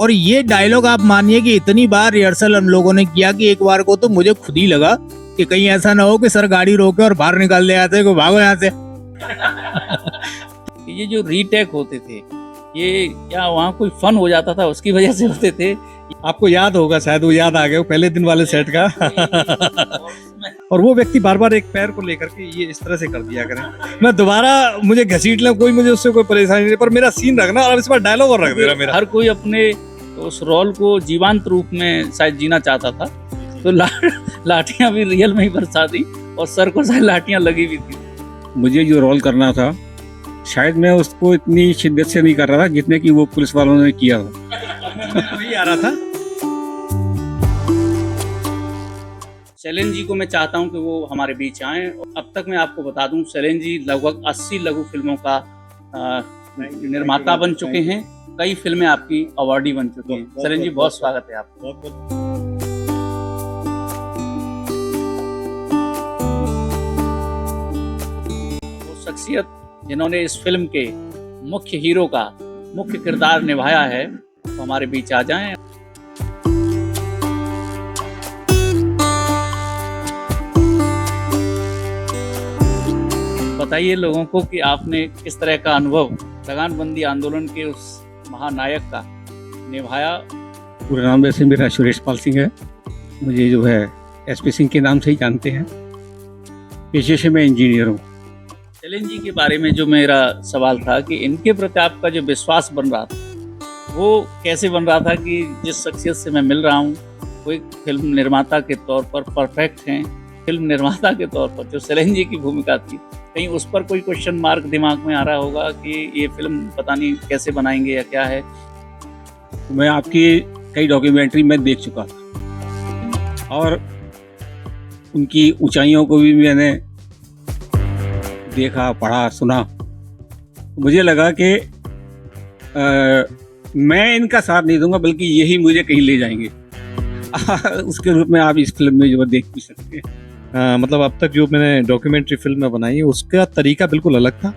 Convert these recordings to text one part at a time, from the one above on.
और ये डायलॉग आप मानिए कि इतनी बार रिहर्सल हम लोगों ने किया कि एक बार को तो मुझे खुद ही लगा कि कहीं ऐसा ना हो कि सर गाड़ी रोके और बाहर निकाल दे आते को भागो यहाँ से। ये जो रीटेक होते थे, ये क्या वहाँ कोई फन हो जाता था उसकी वजह से होते थे? आपको याद होगा, शायद वो याद आ गया पहले दिन वाले सेट का। और वो व्यक्ति बार बार एक पैर को लेकर के ये इस तरह से कर दिया करें, मैं दोबारा मुझे घसीट लूं, कोई मुझे उससे कोई परेशानी नहीं, पर मेरा सीन रखना और इस बार डायलॉग और रख दे रहा मेरा। हर कोई अपने उस रोल को जीवंत रूप में शायद जीना चाहता था, तो लाठियां भी रियल में ही बरसा दी और सर को शायद लाठियां लगी भी थी। मुझे जो रोल करना था शायद मैं उसको इतनी शिद्दत से नहीं कर रहा था जितने कि वो पुलिस वालों ने किया था। वही आ रहा था। शैलेंद्र जी को मैं चाहता हूं कि वो हमारे बीच आएं। अब तक मैं आपको बता दूं, शैलेंद्र जी लगभग 80 लघु फिल्मों का निर्माता बन चुके हैं। कई फिल्में आपकी अवार्डी बन चुकी हैं। शैलेंद्र जी, बहुत स्वागत है आपका। वो शख्सियत जिन्होंने इस फिल्म के मुख्य हीरो का मुख्य किरदार निभाया है, तो हमारे बीच आ जाएं। बताइए लोगों को कि आपने किस तरह का अनुभव लगानबंदी आंदोलन के उस महानायक का निभाया। पूरा नाम वैसे मेरा सुरेश पाल सिंह है, मुझे जो है एसपी सिंह के नाम से ही जानते हैं। पेशे से मैं इंजीनियर हूँ। शैलेंद्र जी के बारे में जो मेरा सवाल था कि इनके प्रति आपका जो विश्वास बन रहा था वो कैसे बन रहा था कि जिस शख्सियत से मैं मिल रहा हूँ वो एक फिल्म निर्माता के तौर पर परफेक्ट हैं, फिल्म निर्माता के तौर पर जो शैलेंद्र जी की भूमिका थी, कहीं उस पर कोई क्वेश्चन मार्क दिमाग में आ रहा होगा कि ये फिल्म पता नहीं कैसे बनाएंगे या क्या है? मैं आपकी कई डॉक्यूमेंट्री मैं देख चुका था और उनकी ऊंचाइयों को भी मैंने देखा, पढ़ा, सुना। मुझे लगा कि मैं इनका साथ नहीं दूंगा बल्कि यही मुझे कहीं ले जाएंगे। उसके रूप में आप इस फिल्म में जो देख भी सकते हैं। मतलब अब तक जो मैंने डॉक्यूमेंट्री फिल्म बनाई है उसका तरीका बिल्कुल अलग था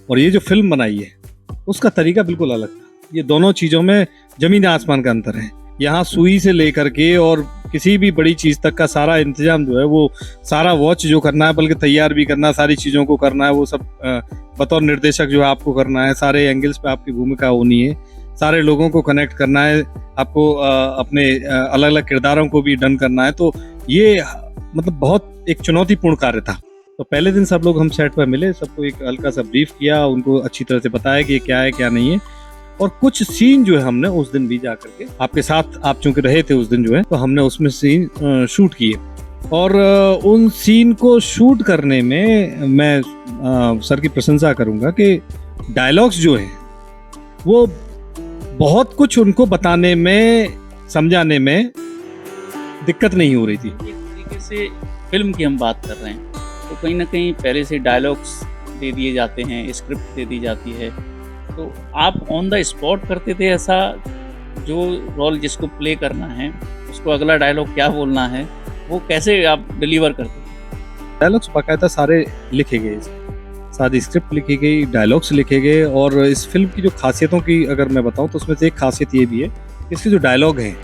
और ये जो फिल्म बनाई है उसका तरीका बिल्कुल अलग था। ये दोनों चीज़ों में जमीन आसमान का अंतर है। यहाँ सुई से लेकर के और किसी भी बड़ी चीज़ तक का सारा इंतजाम जो है वो सारा वॉच जो करना है, बल्कि तैयार भी करना, सारी चीज़ों को करना है, वो सब बतौर निर्देशक जो है आपको करना है। सारे एंगल्स पे आपकी भूमिका होनी है, सारे लोगों को कनेक्ट करना है, आपको अपने अलग अलग किरदारों को भी डन करना है। तो ये मतलब बहुत एक चुनौतीपूर्ण कार्य था। तो पहले दिन सब लोग हम सेट पर मिले, सबको एक हल्का सा ब्रीफ किया, उनको अच्छी तरह से बताया कि क्या है क्या नहीं है। और कुछ सीन जो है हमने उस दिन भी जा करके आपके साथ, आप चूंकि रहे थे उस दिन जो है, तो हमने उसमें सीन शूट किए। और उन सीन को शूट करने में मैं सर की प्रशंसा करूंगा कि डायलॉग्स जो हैं वो बहुत कुछ उनको बताने में, समझाने में दिक्कत नहीं हो रही थी। एक तरीके से फिल्म की हम बात कर रहे हैं तो कहीं ना कहीं पहले से डायलॉग्स दे दिए जाते हैं, स्क्रिप्ट दे दी जाती है, तो आप ऑन द स्पॉट करते थे ऐसा? जो रोल जिसको प्ले करना है उसको अगला डायलॉग क्या बोलना है वो कैसे आप डिलीवर करते थे? डायलॉग्स बाकायदा सारे लिखे गए, सारी स्क्रिप्ट लिखी गई, डायलॉग्स लिखे गए। और इस फिल्म की जो खासियतों की अगर मैं बताऊं तो उसमें से एक खासियत ये भी है, इसके जो डायलॉग हैं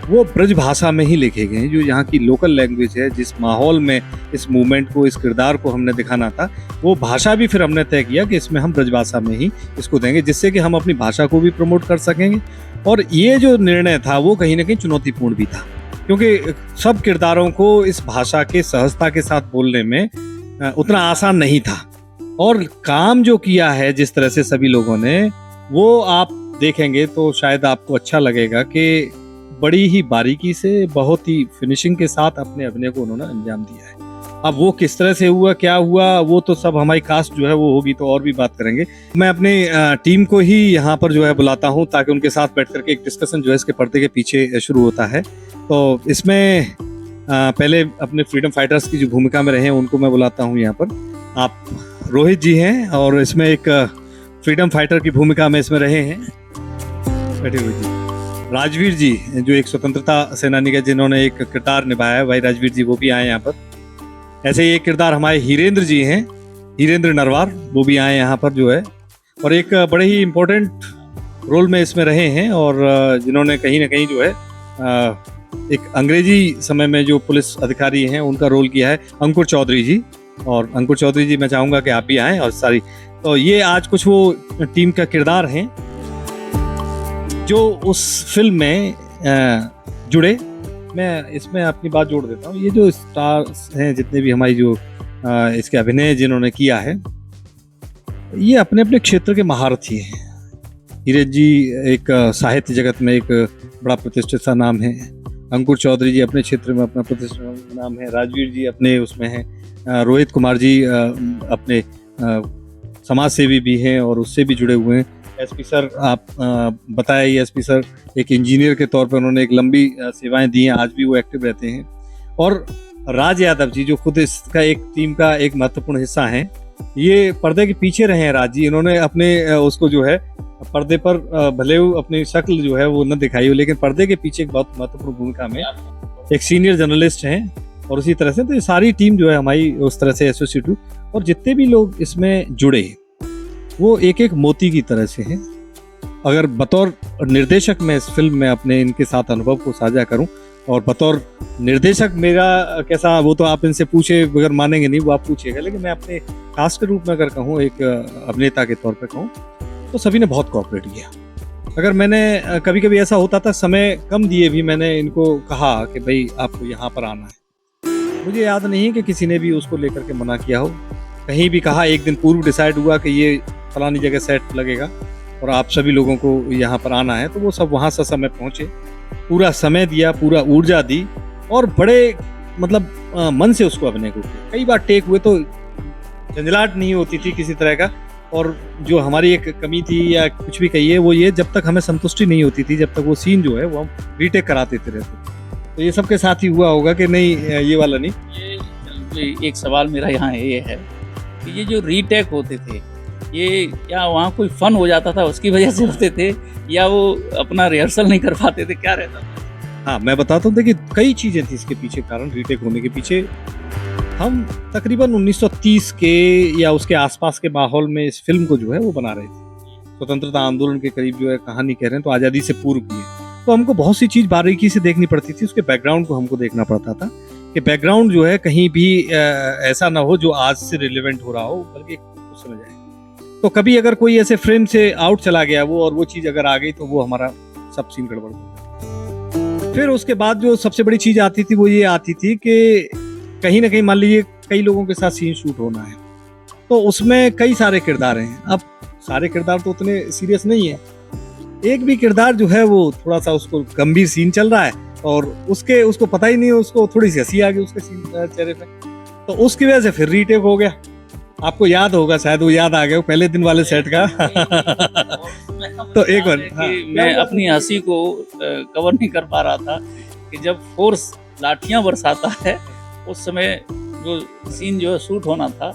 वो ब्रज भाषा में ही लिखे गए हैं। जो यहाँ की लोकल लैंग्वेज है, जिस माहौल में इस मूवमेंट को, इस किरदार को हमने दिखाना था, वो भाषा भी फिर हमने तय किया कि इसमें हम ब्रज भाषा में ही इसको देंगे, जिससे कि हम अपनी भाषा को भी प्रमोट कर सकेंगे। और ये जो निर्णय था वो कहीं ना कहीं चुनौतीपूर्ण भी था, क्योंकि सब किरदारों को इस भाषा के सहजता के साथ बोलने में उतना आसान नहीं था। और काम जो किया है जिस तरह से सभी लोगों ने, वो आप देखेंगे तो शायद आपको अच्छा लगेगा कि बड़ी ही बारीकी से, बहुत ही फिनिशिंग के साथ अपने अभिनय को उन्होंने अंजाम दिया है। अब वो किस तरह से हुआ, क्या हुआ, वो तो सब हमारी कास्ट जो है वो होगी तो और भी बात करेंगे। मैं अपने टीम को ही यहाँ पर जो है बुलाता हूँ ताकि उनके साथ बैठ करके एक डिस्कशन जो है इसके पर्दे के पीछे शुरू होता है। तो इसमें पहले अपने फ्रीडम फाइटर्स की जो भूमिका में रहे हैं उनको मैं बुलाता हूँ यहाँ पर। आप रोहित जी हैं और इसमें एक फ्रीडम फाइटर की भूमिका में इसमें रहे हैं, बैठे हुए जी। राजवीर जी जो एक स्वतंत्रता सेनानी का जिन्होंने एक किरदार निभाया है, भाई राजवीर जी वो भी आए यहाँ पर। ऐसे ही एक किरदार हमारे हीरेंद्र जी हैं, हीरेंद्र नरवार, वो भी आए यहाँ पर जो है। और एक बड़े ही इम्पोर्टेंट रोल में इसमें रहे हैं और जिन्होंने कहीं ना कहीं जो है एक अंग्रेजी समय में जो पुलिस अधिकारी हैं उनका रोल किया है अंकुर चौधरी जी। और अंकुर चौधरी जी, मैं चाहूँगा कि आप भी आएँ और सारी, तो ये आज कुछ वो टीम का किरदार हैं जो उस फिल्म में जुड़े। मैं इसमें अपनी बात जोड़ देता हूँ, ये जो स्टार्स हैं जितने भी हमारी जो इसके अभिनय जिन्होंने किया है, ये अपने अपने क्षेत्र के महारथी हैं। हीरज जी एक साहित्य जगत में एक बड़ा प्रतिष्ठित सा नाम है, अंकुर चौधरी जी अपने क्षेत्र में अपना प्रतिष्ठित नाम है, राजवीर जी अपने उसमें हैं, रोहित कुमार जी अपने समाज सेवी भी हैं और उससे भी जुड़े हुए हैं। एसपी सर, आप बताए, एसपी सर एक इंजीनियर के तौर पर उन्होंने एक लंबी सेवाएं दी हैं, आज भी वो एक्टिव रहते हैं। और राज यादव जी जो खुद इसका एक टीम का एक महत्वपूर्ण हिस्सा हैं, ये पर्दे के पीछे रहे हैं। राज जी इन्होंने अपने उसको जो है पर्दे पर भले अपनी शक्ल जो है वो न दिखाई हो, लेकिन पर्दे के पीछे एक बहुत महत्वपूर्ण भूमिका में एक सीनियर जर्नलिस्ट हैं। और उसी तरह से तो ये सारी टीम जो है हमारी उस तरह से एसोसिएट, और जितने भी लोग इसमें जुड़े वो एक एक मोती की तरह से हैं। अगर बतौर निर्देशक मैं इस फिल्म में अपने इनके साथ अनुभव को साझा करूं, और बतौर निर्देशक मेरा कैसा, वो तो आप इनसे पूछे बगैर मानेंगे नहीं, वो आप पूछिएगा। लेकिन मैं अपने कास्ट के रूप में अगर कहूँ, एक अभिनेता के तौर पर कहूँ, तो सभी ने बहुत कोऑपरेट किया। अगर मैंने कभी कभी ऐसा होता था, समय कम दिए भी मैंने इनको कहा कि भाई आपको यहाँ पर आना है, मुझे याद नहीं है कि किसी ने भी उसको लेकर के मना किया हो। कहीं भी कहा, एक दिन पूर्व डिसाइड हुआ कि ये फलानी जगह सेट लगेगा और आप सभी लोगों को यहाँ पर आना है, तो वो सब वहाँ से समय पहुँचे, पूरा समय दिया, पूरा ऊर्जा दी और बड़े मतलब मन से उसको अभिनय को किया। कई बार टेक हुए तो झंझलाहट नहीं होती थी किसी तरह का, और जो हमारी एक कमी थी या कुछ भी कहिए, वो ये जब तक हमें संतुष्टि नहीं होती थी, जब तक वो सीन जो है वो हम रीटेक कराते रहते। तो ये सबके साथ ही हुआ होगा कि नहीं, ये वाला नहीं। ये एक सवाल मेरा यहाँ ये है कि ये जो रीटेक होते थे, ये क्या वहाँ कोई फन हो जाता था उसकी वजह से होते थे, या वो अपना रिहर्सल नहीं कर पाते थे, क्या रहता था? हाँ, मैं बताता हूँ, देखिए कई चीज़ें थी इसके पीछे कारण, रीटेक होने के पीछे। हम तकरीबन 1930 के या उसके आसपास के माहौल में इस फिल्म को जो है वो बना रहे थे। स्वतंत्रता आंदोलन के करीब जो है कहानी कह रहे हैं, तो आज़ादी से पूर्व की है, तो हमको बहुत सी चीज़ बारीकी से देखनी पड़ती थी। उसके बैकग्राउंड को हमको देखना पड़ता था कि बैकग्राउंड जो है कहीं भी ऐसा ना हो जो आज से रिलेवेंट हो रहा हो, बल्कि उस समय जाए। तो कभी अगर कोई ऐसे फ्रेम से आउट चला गया वो, और वो चीज़ अगर आ गई, तो वो हमारा सब सीन गड़बड़ हो गया। फिर उसके बाद जो सबसे बड़ी चीज़ आती थी वो ये आती थी कि कहीं ना कहीं मान लीजिए कई लोगों के साथ सीन शूट होना है, तो उसमें कई सारे किरदार हैं। अब सारे किरदार तो उतने सीरियस नहीं है, एक भी किरदार जो है वो थोड़ा सा उसको गंभीर सीन चल रहा है और उसको पता ही नहीं, उसको थोड़ी सी हंसी आ गई उसके चेहरे पे, तो उसकी वजह से फिर रीटेक हो गया। आपको याद होगा, शायद वो याद आ गया वो पहले दिन वाले सेट का। तो एक बार मैं अपनी हंसी को कवर नहीं कर पा रहा था कि जब फोर्स लाठियां बरसाता है, उस समय जो सीन जो है शूट होना था,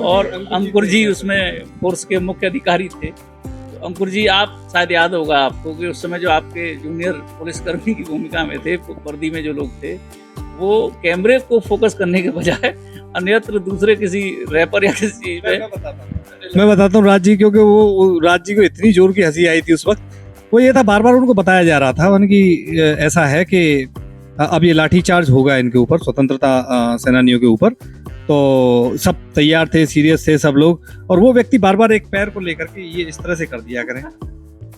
और अंकुर जी उसमें फोर्स के मुख्य अधिकारी थे। तो अंकुर जी, आप शायद याद होगा आपको कि उस समय जो आपके जूनियर पुलिसकर्मी की भूमिका में थे, वर्दी में जो लोग थे, वो कैमरे को फोकस करने के बजाय अन्यत्र दूसरे किसी रैपर या किसी चीज पे। मैं बताता हूँ राज जी, क्योंकि वो राज जी को इतनी जोर की हंसी आई थी उस वक्त, वो ये था, बार बार उनको बताया जा रहा था कि ऐसा है कि अब ये लाठीचार्ज होगा इनके ऊपर, स्वतंत्रता सेनानियों के ऊपर। तो सब तैयार थे, सीरियस थे सब लोग, और वो व्यक्ति बार बार एक पैर को लेकर के ये इस तरह से कर दिया करें।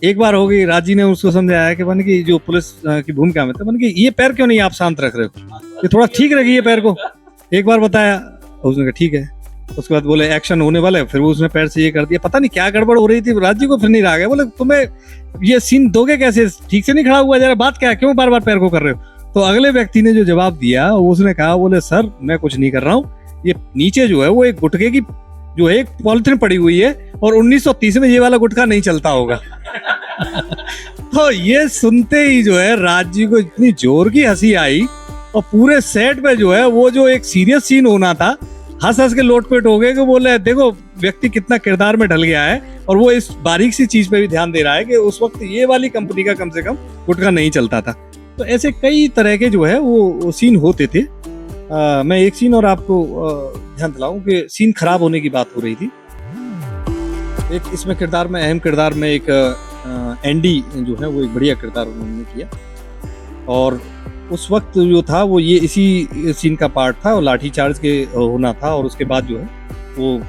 एक बार हो गई, राज जी ने उसको समझाया कि मन की जो पुलिस की भूमिका में था, मन की ये पैर क्यों नहीं आप शांत रख रहे हो, ये थोड़ा ठीक रखिए पैर को। एक बार बताया, उसने कहा ठीक है। उसके बाद बोले एक्शन होने वाला है, फिर वो उसने पैर से ये कर दिया, पता नहीं क्या गड़बड़ हो रही थी, राज जी को फिर नहीं रहा गया। बोले तुम्हें ये सीन दोगे कैसे, ठीक से नहीं खड़ा हुआ, जरा बात क्या है, क्यों बार बार पैर को कर रहे हो। तो अगले व्यक्ति ने जो जवाब दिया, उसने कहा, बोले सर मैं कुछ नहीं कर रहा हूँ, ये नीचे जो है वो एक गुटखे की जो है एक पॉलिथीन पड़ी हुई है, और 1930 में ये वाला गुटखा नहीं चलता होगा। तो ये सुनते ही जो है राज जी को इतनी जोर की हंसी आई, और पूरे सेट पे जो है वो जो एक सीरियस सीन होना था, हंस हंस के लोटपेट हो गए कि बोले देखो व्यक्ति कितना किरदार में ढल गया है, और वो इस बारीक सी चीज पे भी ध्यान दे रहा है कि उस वक्त ये वाली कंपनी का कम से कम गुटखा नहीं चलता था। तो ऐसे कई तरह के जो है वो सीन होते थे। मैं एक सीन और आपको ध्यान दिलाऊं कि सीन खराब होने की बात हो रही थी। एक इसमें किरदार में, अहम किरदार में एक एंडी जो है वो एक बढ़िया किरदार उन्होंने किया। और उस वक्त जो था वो ये इसी सीन का पार्ट था और लाठीचार्ज के होना था, और उसके बाद जो है वो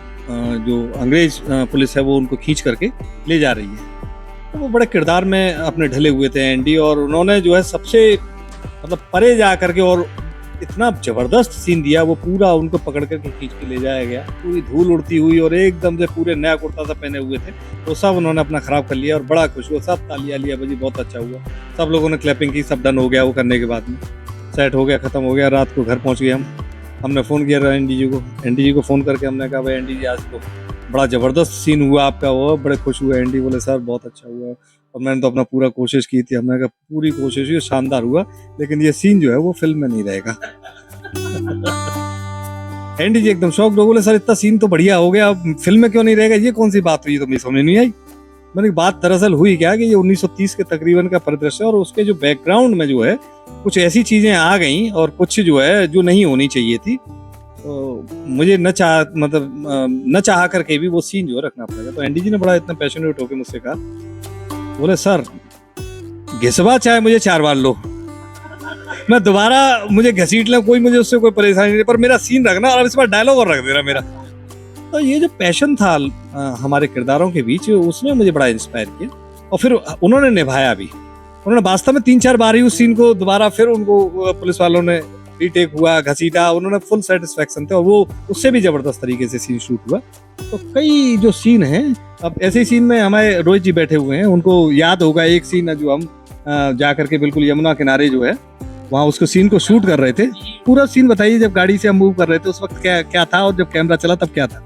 जो अंग्रेज पुलिस है वो उनको खींच करके ले जा रही है। तो वो बड़े किरदार में अपने ढले हुए थे एंडी, और उन्होंने जो है सबसे मतलब परे जा करके और इतना जबरदस्त सीन दिया, वो पूरा उनको पकड़ करके खींच के ले जाया गया, पूरी धूल उड़ती हुई, और एकदम से पूरे नया कुर्ता सा पहने हुए थे, तो सब उन्होंने अपना खराब कर लिया और बड़ा खुश हुआ, सब तालियां लिया बजी, बहुत अच्छा हुआ, सब लोगों ने क्लैपिंग की, सब डन हो गया। वो करने के बाद में सेट हो गया, खत्म हो गया। रात को घर पहुंच गए हमने फ़ोन किया एंडी जी को फ़ोन करके हमने कहा भाई एंडी जी आज तो बड़ा ज़बरदस्त सीन हुआ आपका, वो बड़े खुश हुए। एंडी बोले सर बहुत अच्छा हुआ, और मैंने तो अपना पूरा कोशिश की थी। हमने कहा पूरी कोशिश हुई, शानदार हुआ, लेकिन ये सीन जो है वो फिल्म में नहीं रहेगा। एंडी जी एकदम शॉक्ड हो, बोले सर इतना सीन तो बढ़िया हो गया, अब फिल्म में क्यों नहीं रहेगा, ये कौन सी बात हुई, तो मुझे समझ नहीं आई। मैंने बात दरअसल हुई क्या कि ये 1930 के तकरीबन का परिदृश्य है, और उसके जो बैकग्राउंड में जो है कुछ ऐसी चीजें आ गई और कुछ जो है जो नहीं होनी चाहिए थी, तो मुझे न चाह करके भी वो सीन जो है रखना पड़ेगा। तो एंडी जी ने बड़ा इतना पैशनेट होकर मुझसे कहा, बोले सर घिसवा चाहे मुझे 4 बार लो, मैं दोबारा मुझे घसीट ले, कोई मुझे उससे कोई परेशानी नहीं, पर मेरा सीन रखना और इस बार डायलॉग और रख देना मेरा। तो ये जो पैशन था हमारे किरदारों के बीच, उसने मुझे बड़ा इंस्पायर किया, और फिर उन्होंने निभाया भी। उन्होंने वास्तव में 3-4 बार ही उस सीन को दोबारा फिर उनको पुलिस वालों ने रीटेक हुआ, घसीटा, उन्होंने फुल सेटिस्फेक्शन थे, और वो उससे भी जबरदस्त तरीके से सीन शूट हुआ। तो कई जो सीन हैं, अब ऐसे सीन में हमारे रोहित जी बैठे हुए हैं, उनको याद होगा एक सीन है जो हम जा करके बिल्कुल यमुना किनारे जो है वहाँ उसको सीन को शूट कर रहे थे। पूरा सीन बताइए, जब गाड़ी से हम मूव कर रहे थे उस वक्त क्या था, और जब कैमरा चला तब क्या था?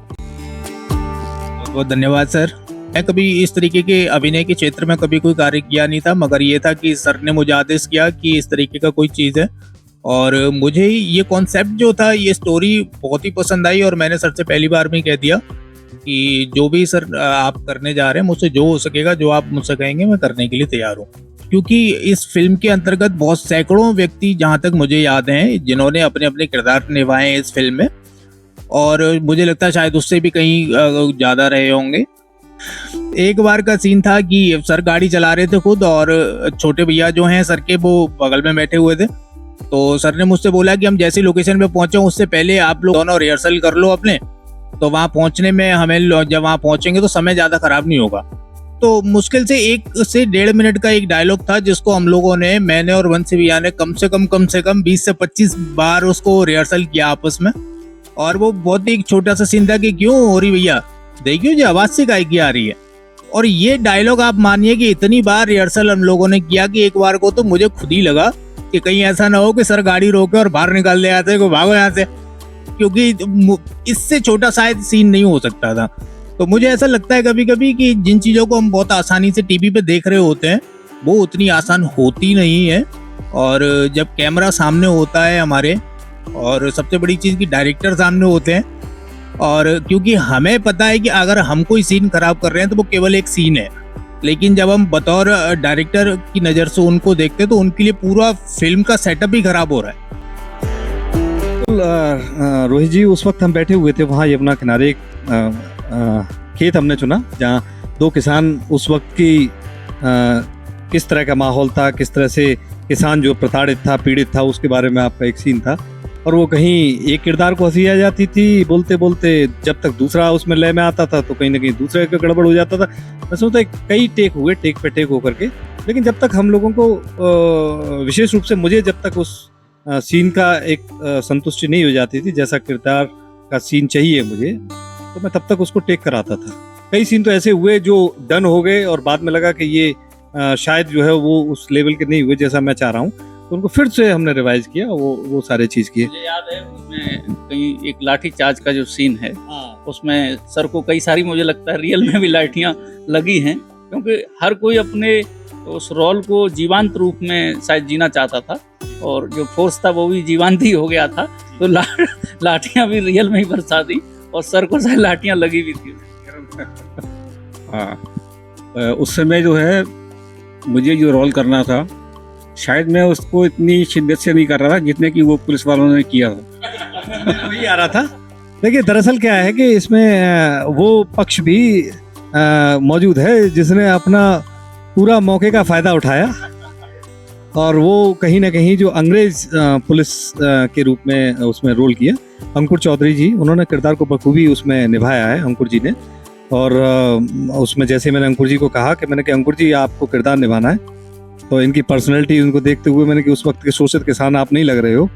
बहुत धन्यवाद सर। मैं कभी इस तरीके के अभिनय के क्षेत्र में कभी कोई कार्य किया नहीं था, मगर ये था कि सर ने मुझे आदेश किया कि इस तरीके का कोई चीज़ है, और मुझे ये कॉन्सेप्ट जो था, ये स्टोरी बहुत ही पसंद आई, और मैंने सर से पहली बार में कह दिया कि जो भी सर आप करने जा रहे हैं, मुझसे जो हो सकेगा, जो आप मुझसे कहेंगे मैं करने के लिए तैयार हूँ। क्योंकि इस फिल्म के अंतर्गत बहुत सैकड़ों व्यक्ति, जहाँ तक मुझे याद हैं, जिन्होंने अपने अपने किरदार निभाए हैं इस फिल्म में, और मुझे लगता है शायद उससे भी कहीं ज़्यादा रहे होंगे। एक बार का सीन था कि सर गाड़ी चला रहे थे खुद, और छोटे भैया जो हैं सर के, वो बगल में बैठे हुए थे। तो सर ने मुझसे बोला कि हम जैसे लोकेशन पे पहुंचे उससे पहले आप लोग दोनों रिहर्सल कर लो अपने, तो वहाँ पहुंचने में हमें, जब वहाँ पहुंचेंगे तो समय ज़्यादा खराब नहीं होगा। तो मुश्किल से 1 से 1.5 मिनट का एक डायलॉग था, जिसको हम लोगों ने, मैंने और वंशी भैया ने कम से कम 20 से 25 बार उसको रिहर्सल किया आपस में। और वो बहुत ही छोटा सा सीन था कि क्यों हो रही भैया, देखियो जो आवाज़ से गायकी आ रही है। और ये डायलॉग आप मानिए कि इतनी बार रिहर्सल हम लोगों ने किया कि एक बार को तो मुझे खुद ही लगा कि कहीं ऐसा ना हो कि सर गाड़ी रोके और बाहर निकाल दे आते को, भागो यहाँ से, क्योंकि इससे छोटा शायद सीन नहीं हो सकता था। तो मुझे ऐसा लगता है कभी कभी कि जिन चीज़ों को हम बहुत आसानी से टीवी पे देख रहे होते हैं, वो उतनी आसान होती नहीं है। और जब कैमरा सामने होता है हमारे, और सबसे बड़ी चीज़ कि डायरेक्टर सामने होते हैं, और क्योंकि हमें पता है कि अगर हम कोई सीन खराब कर रहे हैं तो वो केवल एक सीन है, लेकिन जब हम बतौर डायरेक्टर की नज़र से उनको देखते हैं तो उनके लिए पूरा फिल्म का सेटअप ही खराब हो रहा है। रोहित जी, उस वक्त हम बैठे हुए थे वहाँ यमुना किनारे, एक खेत हमने चुना जहाँ 2 किसान, उस वक्त की किस तरह का माहौल था, किस तरह से किसान जो प्रताड़ित था, पीड़ित था, उसके बारे में आपका एक सीन था। और वो कहीं एक किरदार को हंसी आ जाती थी बोलते बोलते, जब तक दूसरा उसमें लय में आता था तो कहीं ना कहीं दूसरे का गड़बड़ हो जाता था। मैं सोचता कई टेक हुए, टेक पे टेक होकर के, लेकिन जब तक हम लोगों को विशेष रूप से मुझे जब तक उस सीन का एक संतुष्टि नहीं हो जाती थी, जैसा किरदार का सीन चाहिए मुझे, तो मैं तब तक उसको टेक कराता था। कई सीन तो ऐसे हुए जो डन हो गए और बाद में लगा कि ये शायद जो है वो उस लेवल के नहीं हुए जैसा मैं चाह रहा हूँ, तो उनको फिर से हमने रिवाइज किया, वो सारे चीज किए। मुझे याद है उसमें कहीं एक लाठी चार्ज का जो सीन है, उसमें सर को कई सारी, मुझे लगता है रियल में भी लाठियां लगी हैं, क्योंकि हर कोई अपने उस रोल को जीवंत रूप में शायद जीना चाहता था, और जो फोर्स था वो भी जीवंत ही हो गया था, तो लाठियां भी रियल में ही बरसा दी, और सर को शायद लाठियां लगी भी थी। हाँ, उस समय जो है मुझे जो रोल करना था, शायद मैं उसको इतनी शिद्दत से नहीं कर रहा था जितने कि वो पुलिस वालों ने किया था। वही आ रहा था। देखिए दरअसल क्या है कि इसमें वो पक्ष भी मौजूद है जिसने अपना पूरा मौके का फायदा उठाया और वो कहीं ना कहीं जो अंग्रेज पुलिस के रूप में उसमें रोल किया, अंकुर चौधरी जी, उन्होंने किरदार को बखूबी उसमें निभाया है अंकुर जी ने। और उसमें जैसे मैंने अंकुर जी को कहा कि मैंने कि अंकुर जी आपको किरदार निभाना है, तो इनकी पर्सनैलिटी उनको देखते हुए मैंने कि उस वक्त के शोषित किसान आप नहीं लग रहे हो,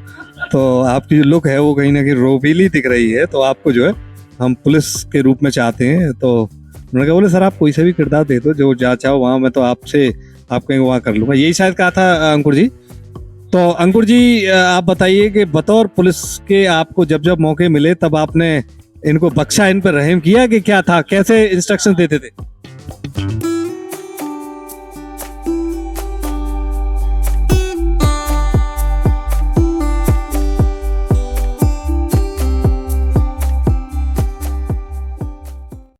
तो आपकी जो लुक है वो कहीं ना कहीं रोबीली दिख रही है, तो आपको जो है हम पुलिस के रूप में चाहते हैं। तो उन्होंने कहा बोले सर आप कोई सा भी किरदार दे दो, जो जहाँ चाहो वहाँ मैं तो आपसे आप कहीं वहाँ कर लूँगा, यही शायद कहा था अंकुर जी। तो अंकुर जी आप बताइए कि बतौर पुलिस के आपको जब जब मौके मिले तब आपने इनको बख्शा, इन पर रहम किया कि क्या था, कैसे इंस्ट्रक्शन देते थे?